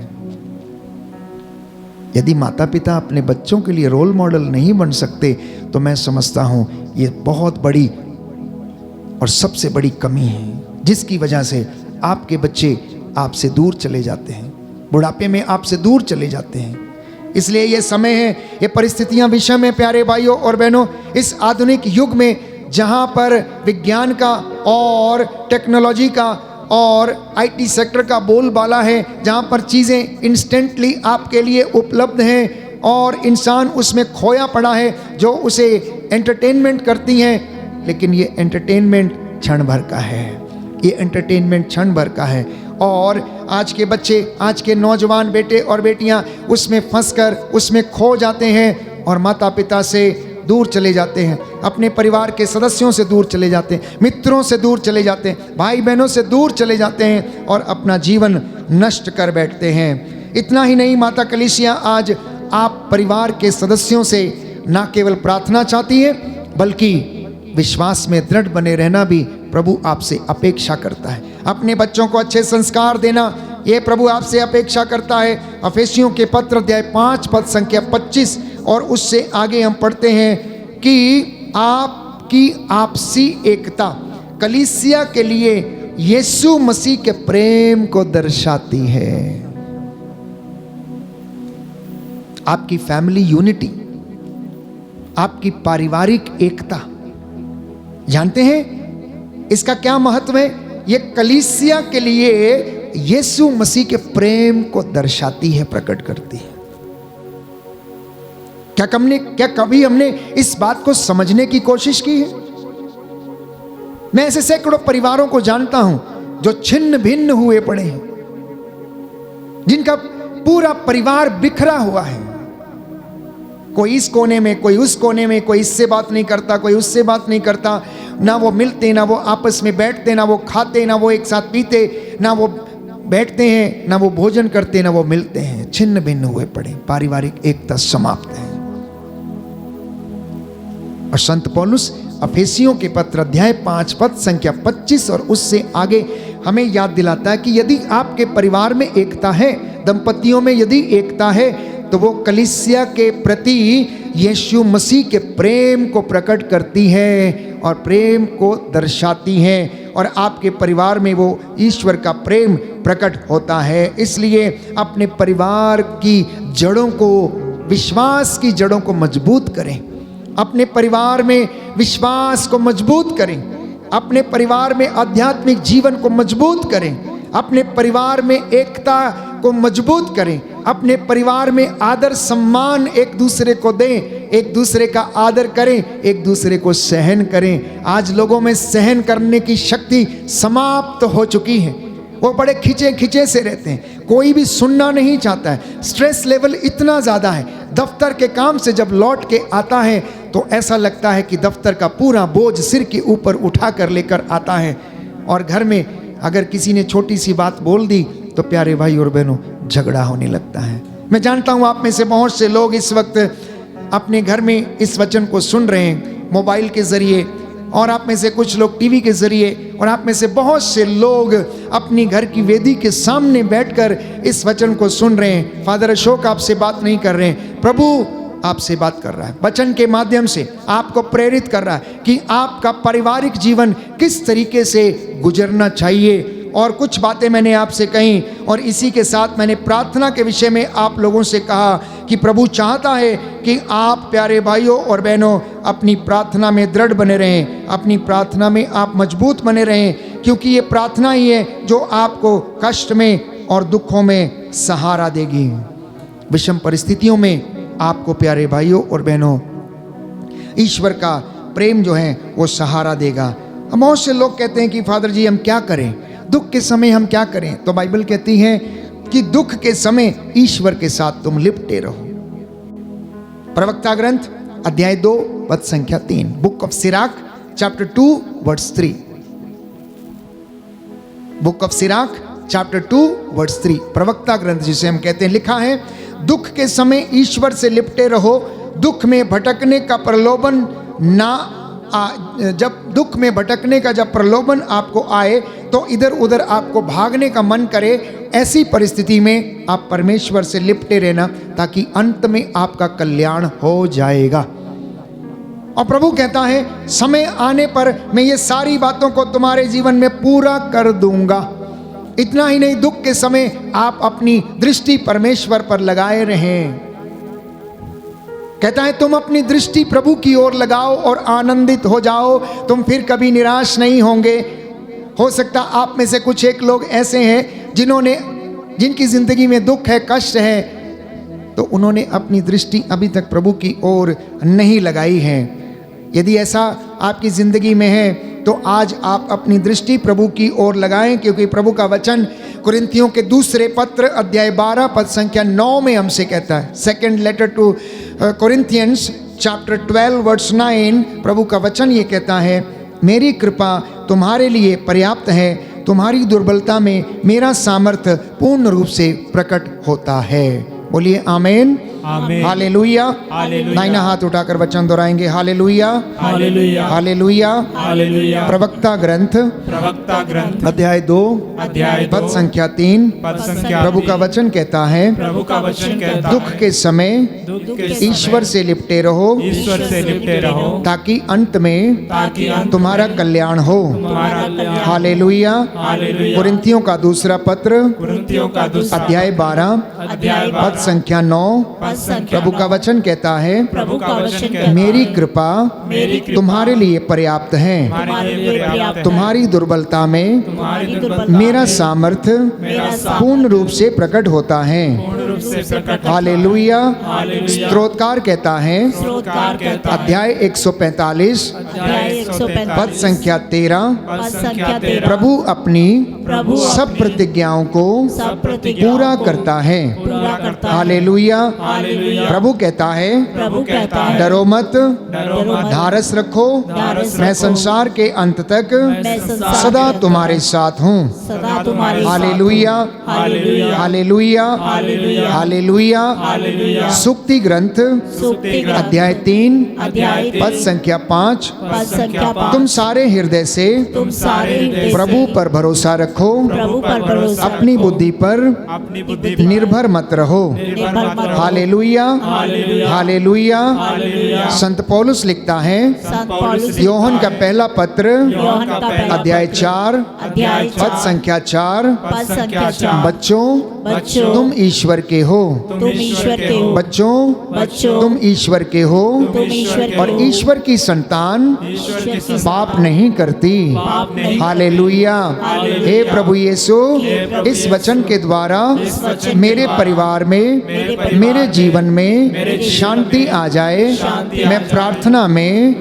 यदि माता पिता अपने बच्चों के लिए रोल मॉडल नहीं बन सकते तो मैं समझता हूं ये बहुत बड़ी और सबसे बड़ी कमी है, जिसकी वजह से आपके बच्चे आपसे दूर चले जाते हैं, बुढ़ापे में आपसे दूर चले जाते हैं। इसलिए ये समय है, ये परिस्थितियां विषम है प्यारे भाइयों और बहनों। इस आधुनिक युग में जहां पर विज्ञान का और टेक्नोलॉजी का और आईटी सेक्टर का बोलबाला है, जहां पर चीज़ें इंस्टेंटली आपके लिए उपलब्ध हैं और इंसान उसमें खोया पड़ा है, जो उसे एंटरटेनमेंट करती हैं, लेकिन ये एंटरटेनमेंट क्षण भर का है, ये एंटरटेनमेंट क्षण भर का है। और आज के बच्चे, आज के नौजवान बेटे और बेटियां उसमें फंसकर उसमें खो जाते हैं और माता पिता से दूर चले जाते हैं, अपने परिवार के सदस्यों से दूर चले जाते हैं, मित्रों से दूर चले जाते हैं, भाई बहनों से दूर चले जाते हैं और अपना जीवन नष्ट कर बैठते हैं। इतना ही नहीं, माता कलीसिया आज आप परिवार के सदस्यों से न केवल प्रार्थना चाहती है बल्कि विश्वास में दृढ़ बने रहना भी प्रभु आपसे अपेक्षा करता है। अपने बच्चों को अच्छे संस्कार देना, ये प्रभु आपसे अपेक्षा करता है। अफेसियों के पत्र अध्याय 5 पद संख्या 25 और उससे आगे हम पढ़ते हैं कि आपकी आपसी एकता कलीसिया के लिए यीशु मसीह के प्रेम को दर्शाती है। आपकी फैमिली यूनिटी, आपकी पारिवारिक एकता, जानते हैं इसका क्या महत्व है? ये कलीसिया के लिए यीशु मसीह के प्रेम को दर्शाती है, प्रकट करती है। क्या कभी हमने इस बात को समझने की कोशिश की है? मैं ऐसे सैकड़ों परिवारों को जानता हूं जो छिन्न भिन्न हुए पड़े हैं, जिनका पूरा परिवार बिखरा हुआ है, कोई इस कोने में, कोई उस कोने में, कोई इससे बात नहीं करता, कोई उससे बात नहीं करता, ना वो मिलते, ना वो आपस में बैठते, ना वो खाते, ना वो एक साथ पीते, ना वो बैठते हैं, ना वो भोजन करते, ना वो मिलते हैं, छिन्न भिन्न हुए पड़े, पारिवारिक एकता समाप्त है। और संत पौलुस अफेसियों के पत्र अध्याय 5 पद संख्या 25 और उससे आगे हमें याद दिलाता है कि यदि आपके परिवार में एकता है, दंपतियों में यदि एकता है, तो वो कलीसिया के प्रति यीशु मसीह के प्रेम को प्रकट करती है और प्रेम को दर्शाती है, और आपके परिवार में वो ईश्वर का प्रेम प्रकट होता है। इसलिए अपने परिवार की जड़ों को, विश्वास की जड़ों को मजबूत करें, अपने परिवार में विश्वास को मजबूत करें, अपने परिवार में आध्यात्मिक जीवन को मजबूत करें, अपने परिवार में एकता को मजबूत करें, अपने परिवार में आदर सम्मान एक दूसरे को दें, एक दूसरे का आदर करें, एक दूसरे को सहन करें। आज लोगों में सहन करने की शक्ति समाप्त हो चुकी है, वो बड़े खिंचे खिंचे से रहते हैं, कोई भी सुनना नहीं चाहता है, स्ट्रेस लेवल इतना ज़्यादा है, दफ्तर के काम से जब लौट के आता है तो ऐसा लगता है कि दफ्तर का पूरा बोझ सिर के ऊपर उठा कर लेकर आता है, और घर में अगर किसी ने छोटी सी बात बोल दी तो प्यारे भाई और बहनों झगड़ा होने लगता है। मैं जानता हूँ आप में से बहुत से लोग इस वक्त अपने घर में इस वचन को सुन रहे हैं मोबाइल के ज़रिए, और आप में से कुछ लोग टीवी के ज़रिए, और आप में से बहुत से लोग अपनी घर की वेदी के सामने बैठकर इस वचन को सुन रहे हैं। फादर अशोक आपसे बात नहीं कर रहे हैं, प्रभु आपसे बात कर रहा है, वचन के माध्यम से आपको प्रेरित कर रहा है कि आपका पारिवारिक जीवन किस तरीके से गुजरना चाहिए। और कुछ बातें मैंने आपसे कही और इसी के साथ मैंने प्रार्थना के विषय में आप लोगों से कहा कि प्रभु चाहता है कि आप प्यारे भाइयों और बहनों अपनी प्रार्थना में दृढ़ बने रहें, अपनी प्रार्थना में आप मजबूत बने रहें, क्योंकि ये प्रार्थना ही है जो आपको कष्ट में और दुखों में सहारा देगी। विषम परिस्थितियों में आपको प्यारे भाइयों और बहनों ईश्वर का प्रेम जो है वो सहारा देगा। बहुत से लोग कहते हैं कि फादर जी हम क्या करें, दुख के समय हम क्या करें? तो बाइबल कहती है कि दुख के समय ईश्वर के साथ तुम लिपटे रहो। प्रवक्ता ग्रंथ अध्याय 2 पद संख्या 3, book of Sirach chapter 2 verse 3। Book of Sirach chapter 2 verse 3, प्रवक्ता ग्रंथ जिसे हम कहते हैं, लिखा है दुख के समय ईश्वर से लिपटे रहो, दुख में भटकने का प्रलोभन जब दुख में भटकने का जब प्रलोभन आपको आए तो इधर उधर आपको भागने का मन करे, ऐसी परिस्थिति में आप परमेश्वर से लिपटे रहना, ताकि अंत में आपका कल्याण हो जाएगा। और प्रभु कहता है समय आने पर मैं ये सारी बातों को तुम्हारे जीवन में पूरा कर दूंगा। इतना ही नहीं, दुख के समय आप अपनी दृष्टि परमेश्वर पर लगाए रहें। कहता है तुम अपनी दृष्टि प्रभु की ओर लगाओ और आनंदित हो जाओ, तुम फिर कभी निराश नहीं होंगे। हो सकता आप में से कुछ एक लोग ऐसे हैं जिनकी जिंदगी में दुख है, कष्ट है, तो उन्होंने अपनी दृष्टि अभी तक प्रभु की ओर नहीं लगाई है। यदि ऐसा आपकी जिंदगी में है तो आज आप अपनी दृष्टि प्रभु की ओर लगाएं, क्योंकि प्रभु का वचन कुरिन्थियों के दूसरे पत्र अध्याय 12 पद संख्या 9 में हमसे कहता है, second letter to Corinthians chapter 12 verse 9, प्रभु का वचन ये कहता है मेरी कृपा तुम्हारे लिए पर्याप्त है, तुम्हारी दुर्बलता में मेरा सामर्थ्य पूर्ण रूप से प्रकट होता है। बोलिए आमेन,
आमेन,
हालेलुया।
हालेलुया।
दाहिना हाथ उठाकर वचन दोहराएंगे, हालेलुया,
हालेलुया,
हालेलुया।
हालेलुया।
प्रवक्ता ग्रंथ अध्याय 2 पद संख्या 3, प्रभु का वचन कहता है दुख के समय ईश्वर से लिपटे रहो, ताकि अंत में तुम्हारा कल्याण हो। हालेलुया। कुरिन्थियों का दूसरा पत्र अध्याय 12 पद संख्या 9, प्रभु का वचन कहता है मेरी कृपा तुम्हारे लिए पर्याप्त है, तुम्हारी दुर्बलता में मेरा सामर्थ्य पूर्ण रूप से प्रकट होता है। हालेलुया। स्तोत्रकार कहता है अध्याय 145 पद संख्या 13, प्रभु अपनी सब प्रतिज्ञाओं को पूरा करता है। हालेलुया। प्रभु कहता है डरो मत, धारस रखो, मैं संसार के अंत तक सदा तुम्हारे साथ हूँ। हालेलुया, हालेलुया, हालेलुया। सूक्ति ग्रंथ अध्याय 3 पद संख्या 5, तुम सारे हृदय से प्रभु पर भरोसा रखो, अपनी बुद्धि पर निर्भर मत रहो। Hallelujah, hallelujah. संत पौलुस लिखता है योहन का पहला पत्र अध्याय 4 पद संख्या 4, बच्चों तुम ईश्वर के हो, बच्चों तुम ईश्वर के हो, और ईश्वर की संतान पाप नहीं करती। हालेलुया। हे प्रभु यीशु, इस वचन के द्वारा मेरे परिवार में, मेरे जीवन में शांति आ जाए, मैं प्रार्थना में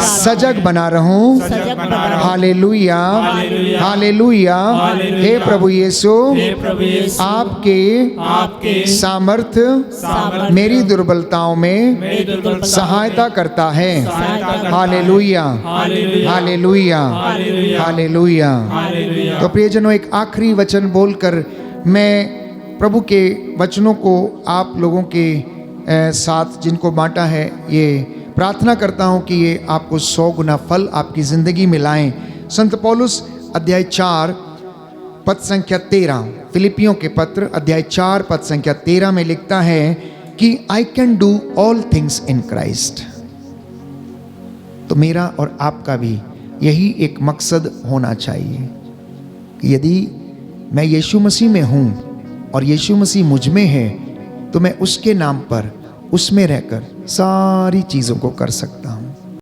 सजग बना रहूं। Hallelujah, hallelujah. हे प्रभु यीशु, आपके सामर्थ्य मेरी दुर्बलताओं में सहायता करता है। हालेलुया, हालेलुया, हालेलुया। तो प्रियजनों, एक आखिरी वचन बोलकर मैं प्रभु के वचनों को आप लोगों के साथ जिनको बांटा है ये प्रार्थना करता हूँ कि ये आपको 100 गुना फल आपकी ज़िंदगी में लाएं। संत पौलुस अध्याय 4 पद संख्या 13, फिलिपियों के पत्र अध्याय 4 पद संख्या 13 में लिखता है कि I can do all things in Christ. तो मेरा और आपका भी यही एक मकसद होना चाहिए कि यदि मैं यीशु मसीह में हूँ और यीशु मसीह मुझ में है तो मैं उसके नाम पर उसमें रहकर सारी चीज़ों को कर सकता हूँ।